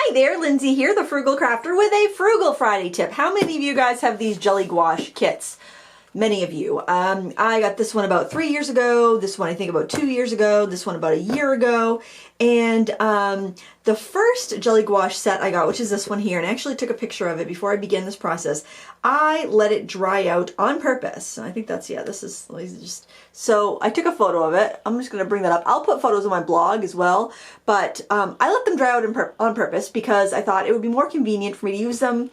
Hi there, Lindsay here, the Frugal Crafter with a Frugal Friday tip. How many of you guys have these jelly gouache kits? Many of you. I got this one about 3 years ago, this one I think about 2 years ago, this one about a year ago, and the first jelly gouache set I got, which is this one here, and I actually took a picture of it before I began this process. I let it dry out on purpose. I think that's, yeah, this is just, so I took a photo of it. I'm just going to bring that up. I'll put photos on my blog as well, but I let them dry out on purpose because I thought it would be more convenient for me to use them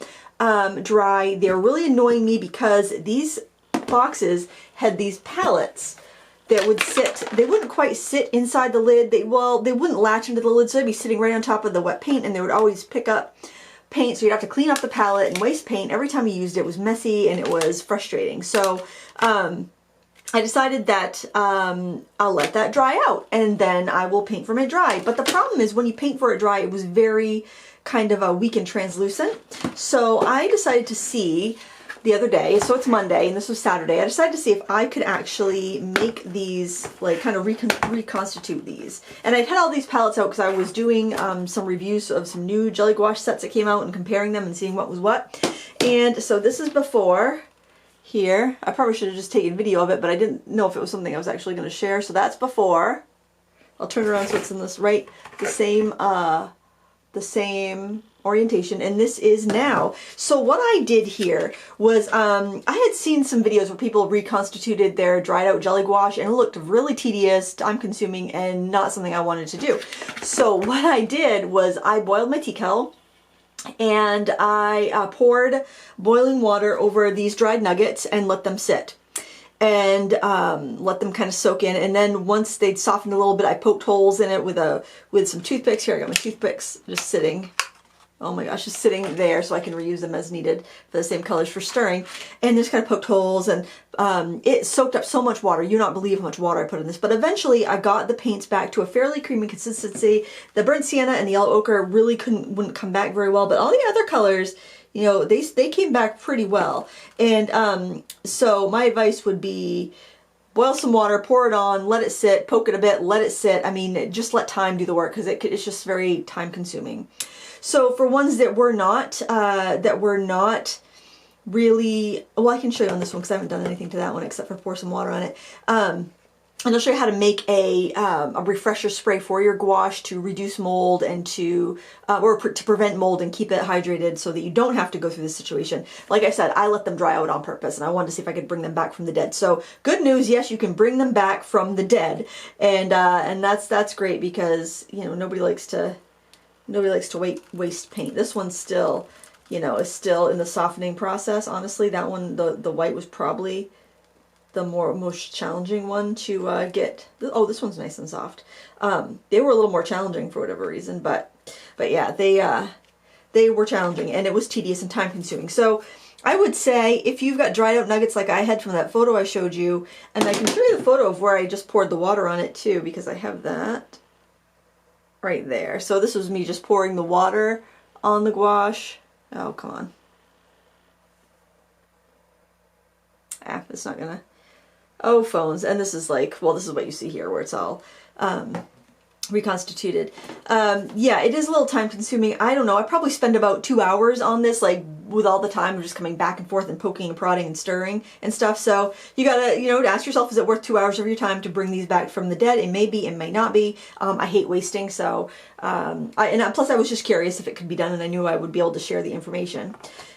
dry. They're really annoying me because these boxes had these pallets that would sit, they wouldn't quite sit inside the lid. They wouldn't latch into the lid, so they'd be sitting right on top of the wet paint, and they would always pick up paint, so you'd have to clean up the palette and waste paint. Every time you used it, it was messy and it was frustrating. So I decided that I'll let that dry out and then I will paint for my dry. But the problem is when you paint for it dry, it was very kind of weak and translucent. So I decided to see the other day, so it's Monday and this was Saturday, I decided to see if I could actually make these, like kind of reconstitute these. And I'd had all these palettes out because I was doing some reviews of some new jelly gouache sets that came out and comparing them and seeing what was what. And so this is before here. I probably should have just taken video of it, but I didn't know if it was something I was actually going to share. So that's before. I'll turn it around so it's in this right, the same orientation, and this is now. So what I did here was I had seen some videos where people reconstituted their dried out jelly gouache and it looked really tedious, time consuming, and not something I wanted to do. So what I did was I boiled my tea kettle and I poured boiling water over these dried nuggets and let them sit and let them kind of soak in. And then once they'd softened a little bit, I poked holes in it with some toothpicks. Here, I got my toothpicks just sitting. Oh my gosh, just sitting there so I can reuse them as needed for the same colors for stirring. And just kind of poked holes, and it soaked up so much water. You not believe how much water I put in this. But eventually I got the paints back to a fairly creamy consistency. The burnt sienna and the yellow ochre really wouldn't come back very well, but all the other colors, you know, they came back pretty well. And so my advice would be boil some water, pour it on, let it sit, poke it a bit, let it sit. I mean, just let time do the work because it's just very time consuming. So for ones that were not really, well, I can show you on this one because I haven't done anything to that one except for pour some water on it. And I'll show you how to make a refresher spray for your gouache to reduce mold and to prevent mold and keep it hydrated so that you don't have to go through this situation. Like I said, I let them dry out on purpose and I wanted to see if I could bring them back from the dead. So good news, yes, you can bring them back from the dead, and that's great because, you know, nobody likes to waste paint. This one's still, you know, is still in the softening process. Honestly, that one, the white was probably the most challenging one to get. Oh, this one's nice and soft. They were a little more challenging for whatever reason, but yeah, they were challenging and it was tedious and time consuming. So I would say if you've got dried out nuggets like I had from that photo I showed you, and I can show you the photo of where I just poured the water on it too, because I have that right there. So this was me just pouring the water on the gouache. Oh, come on. It's not gonna. Oh, phones. And this is like, well, this is what you see here where it's all reconstituted. Yeah, it is a little time consuming. I don't know. I probably spend about 2 hours on this, like with all the time of just coming back and forth and poking and prodding and stirring and stuff. So you gotta, you know, ask yourself, is it worth 2 hours of your time to bring these back from the dead? It may be, it may not be. I hate wasting. So, plus I was just curious if it could be done and I knew I would be able to share the information.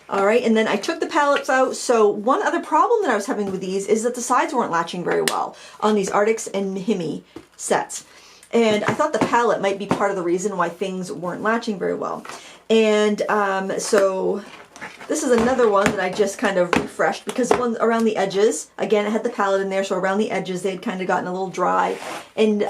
All right, and then I took the pallets out. So one other problem that I was having with these is that the sides weren't latching very well on these Arctics and Mahimi sets. And I thought the palette might be part of the reason why things weren't latching very well. And so this is another one that I just kind of refreshed because the one around the edges, again, it had the palette in there, so around the edges they'd kind of gotten a little dry and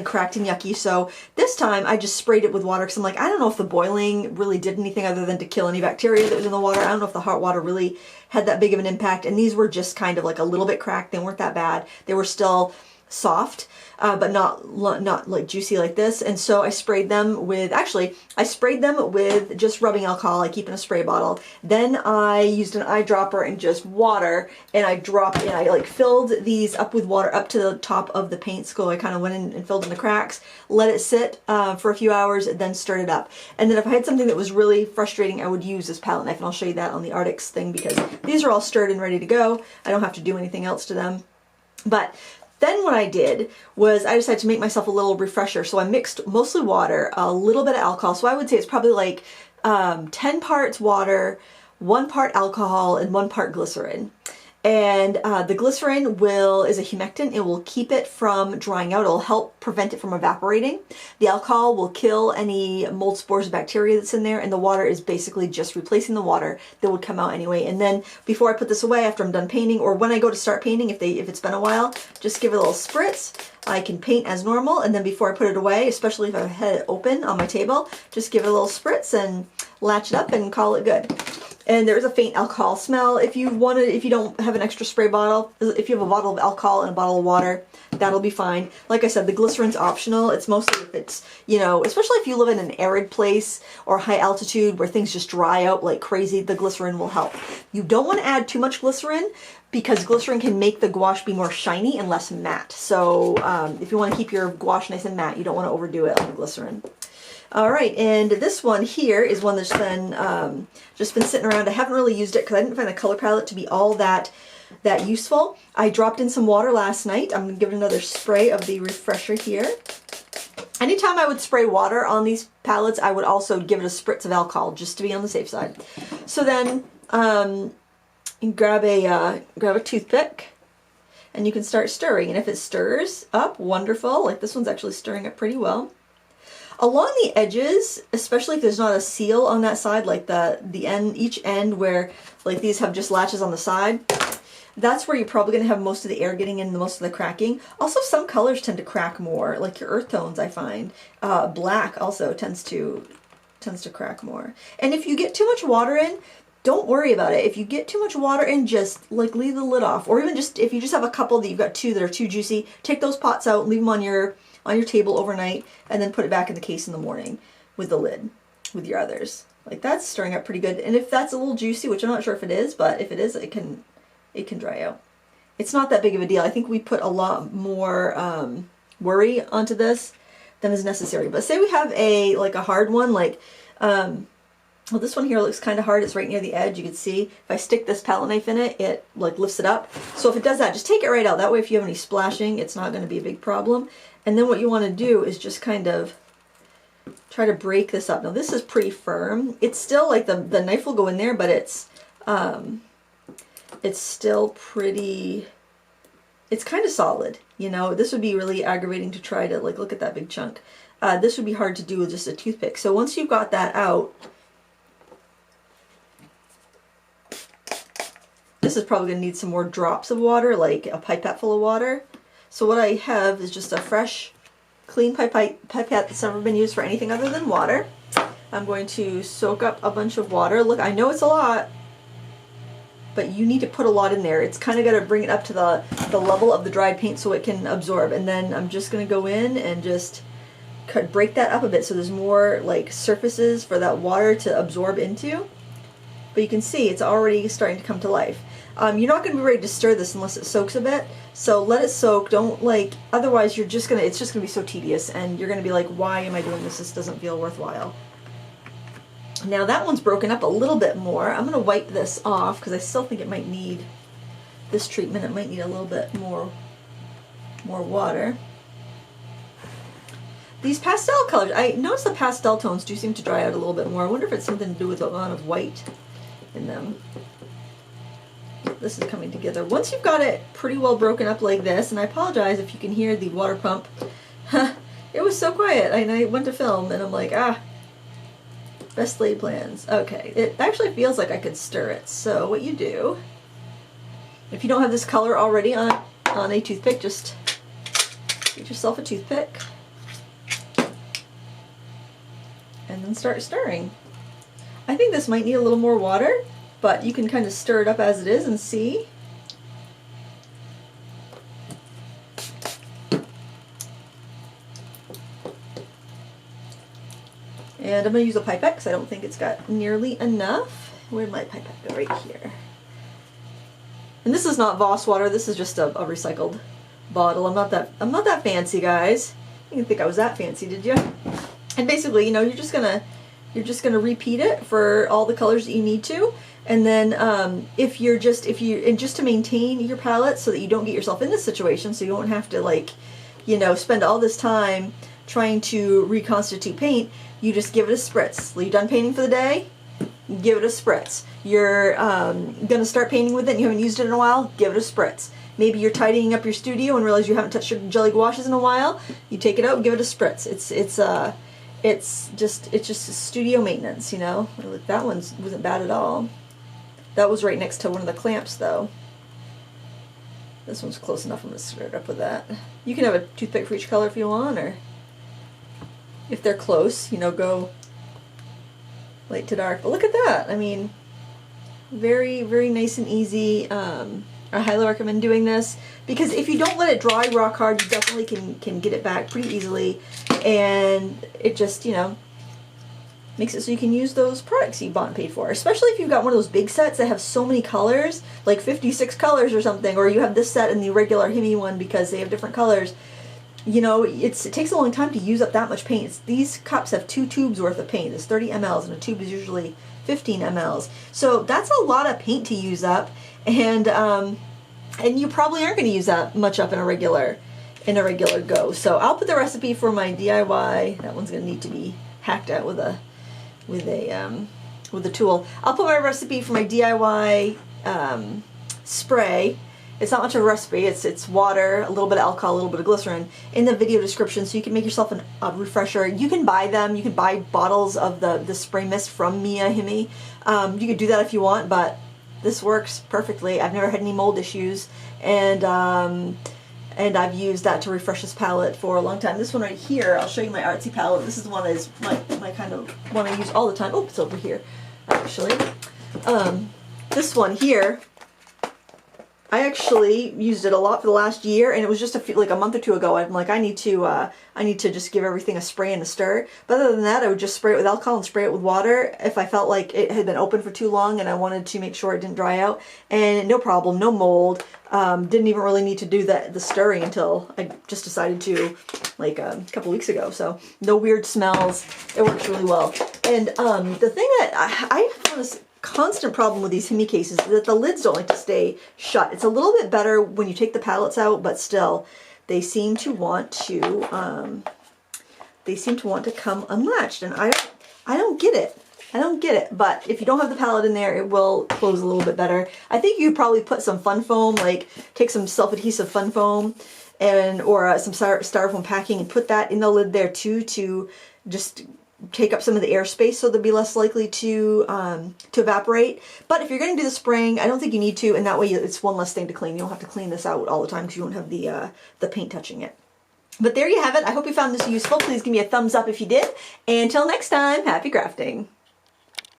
cracked and yucky. So this time I just sprayed it with water because I'm like, I don't know if the boiling really did anything other than to kill any bacteria that was in the water. I don't know if the hot water really had that big of an impact. And these were just kind of like a little bit cracked. They weren't that bad. They were still soft, but not like juicy like this. And so I sprayed them with, actually, I sprayed them with just rubbing alcohol I keep in a spray bottle. Then I used an eyedropper and just water, and I dropped in, I like filled these up with water up to the top of the paint. So I kind of went in and filled in the cracks, let it sit for a few hours, then stirred it up. And then if I had something that was really frustrating, I would use this palette knife, and I'll show you that on the Arctics thing, because these are all stirred and ready to go. I don't have to do anything else to them. But then what I did was I decided to make myself a little refresher. So I mixed mostly water, a little bit of alcohol. So I would say it's probably like 10 parts water, 1 part alcohol, and 1 part glycerin. And the glycerin is a humectant. It will keep it from drying out. It'll help prevent it from evaporating. The alcohol will kill any mold spores or bacteria that's in there, and the water is basically just replacing the water that would come out anyway. And then before I put this away, after I'm done painting, or when I go to start painting, if it's been a while, just give it a little spritz. I can paint as normal, and then before I put it away, especially if I've had it open on my table, just give it a little spritz and latch it up and call it good. And there's a faint alcohol smell. If you don't have an extra spray bottle, if you have a bottle of alcohol and a bottle of water, that'll be fine. Like I said, the glycerin's optional. It's mostly if it's, especially if you live in an arid place or high altitude where things just dry out like crazy, the glycerin will help. You don't want to add too much glycerin, because glycerin can make the gouache be more shiny and less matte. So if you want to keep your gouache nice and matte, you don't want to overdo it on the glycerin. All right, and this one here is one that's been just been sitting around. I haven't really used it because I didn't find the color palette to be all that useful. I dropped in some water last night. I'm going to give it another spray of the refresher here. Anytime I would spray water on these palettes, I would also give it a spritz of alcohol just to be on the safe side. So then you grab a toothpick, and you can start stirring. And if it stirs up, wonderful. Like this one's actually stirring up pretty well. Along the edges, especially if there's not a seal on that side, like each end where like these have just latches on the side, that's where you're probably going to have most of the air getting in, most of the cracking. Also, some colors tend to crack more, like your earth tones, I find. Black also tends to crack more. And if you get too much water in, don't worry about it. If you get too much water in, just like leave the lid off. Or even just if you just have a couple that you've got two that are too juicy, take those pots out, leave them on your table overnight, and then put it back in the case in the morning with the lid with your others. Like that's stirring up pretty good. And if that's a little juicy, which I'm not sure if it is, but if it is, it can dry out. It's not that big of a deal. I think we put a lot more worry onto this than is necessary. But say we have a hard one, like well, this one here looks kind of hard. It's right near the edge. You can see if I stick this palette knife in it, it like lifts it up. So if it does that, just take it right out. That way if you have any splashing, it's not going to be a big problem. And then what you want to do is just kind of try to break this up. Now this is pretty firm. It's still like the knife will go in there, but it's still pretty, it's kind of solid. This would be really aggravating to try to look at that big chunk. This would be hard to do with just a toothpick. So once you've got that out, this is probably going to need some more drops of water, like a pipette full of water. So what I have is just a fresh, clean pipette that's never been used for anything other than water. I'm going to soak up a bunch of water. Look, I know it's a lot, but you need to put a lot in there. It's kind of got to bring it up to the level of the dried paint so it can absorb. And then I'm just going to go in and just break that up a bit so there's more surfaces for that water to absorb into. But you can see it's already starting to come to life. You're not going to be ready to stir this unless it soaks a bit. So let it soak. Don't otherwise it's just going to be so tedious, and you're going to be like, why am I doing this? This doesn't feel worthwhile. Now that one's broken up a little bit more. I'm going to wipe this off because I still think it might need this treatment. It might need a little bit more water. These pastel colors, I notice the pastel tones do seem to dry out a little bit more. I wonder if it's something to do with the amount of white in them. This is coming together. Once you've got it pretty well broken up like this, and I apologize if you can hear the water pump. It was so quiet, and I went to film, and I'm like, best laid plans. Okay, it actually feels like I could stir it. So what you do, if you don't have this color already on a toothpick, just get yourself a toothpick, and then start stirring. I think this might need a little more water, but you can kind of stir it up as it is and see. And I'm going to use a pipette because I don't think it's got nearly enough. Where'd my pipette go? Right here. And this is not Voss water. This is just a recycled bottle. I'm not that fancy, guys. You didn't think I was that fancy, did you? And basically, you know, you're just gonna repeat it for all the colors that you need to. And then just to maintain your palette so that you don't get yourself in this situation, so you won't have to, like, you know, spend all this time trying to reconstitute paint, you just give it a spritz. Are you done painting for the day? Give it a spritz. You're gonna start painting with it and you haven't used it in a while, give it a spritz. Maybe you're tidying up your studio and realize you haven't touched your jelly gouaches in a while, you take it out and give it a spritz. It's just studio maintenance, you know. That one wasn't bad at all. That was right next to one of the clamps, though. This one's close enough. I'm going to start up with that. You can have a toothpick for each color if you want, or if they're close, you know, go light to dark. But look at that. I mean, very, very nice and easy. I highly recommend doing this because if you don't let it dry rock hard, you definitely can get it back pretty easily, and it just, you know, makes it so you can use those products you bought and paid for. Especially if you've got one of those big sets that have so many colors, like 56 colors or something, or you have this set and the regular Himi one because they have different colors. You know, it takes a long time to use up that much paint. These cups have 2 tubes worth of paint. It's 30 mLs, and a tube is usually 15 mLs. So that's a lot of paint to use up, and you probably aren't going to use that much up in a regular go. So I'll put the recipe for my DIY. That one's going to need to be hacked out with a tool. I'll put my recipe for my DIY spray. It's not much of a recipe. It's water, a little bit of alcohol, a little bit of glycerin in the video description, so you can make yourself a refresher. You can buy them. You can buy bottles of the spray mist from Mia Himi. You could do that if you want, but this works perfectly. I've never had any mold issues, and I've used that to refresh this palette for a long time. This one right here, I'll show you my artsy palette. This is the one that is my kind of one I use all the time. Oh, it's over here, actually. This one here, I actually used it a lot for the last year, and it was just like a month or two ago. I'm like, I need to just give everything a spray and a stir. But other than that, I would just spray it with alcohol and spray it with water if I felt like it had been open for too long and I wanted to make sure it didn't dry out. And no problem, no mold. Didn't even really need to do the stirring until I just decided to, like a couple weeks ago. So no weird smells. It works really well. And the thing that I found is constant problem with these Himi cases is that the lids don't like to stay shut. It's a little bit better when you take the palettes out, but still they seem to want to come unlatched, and I don't get it. I don't get it. But if you don't have the palette in there, it will close a little bit better. I think you probably put some fun foam, like take some self-adhesive fun foam or some styrofoam packing and put that in the lid there too, to just take up some of the airspace so they'll be less likely to evaporate. But if you're going to do the spraying, I don't think you need to, and that way it's one less thing to clean. You don't have to clean this out all the time because you won't have the paint touching it. But there you have it. I hope you found this useful. Please give me a thumbs up if you did. And until next time, happy crafting.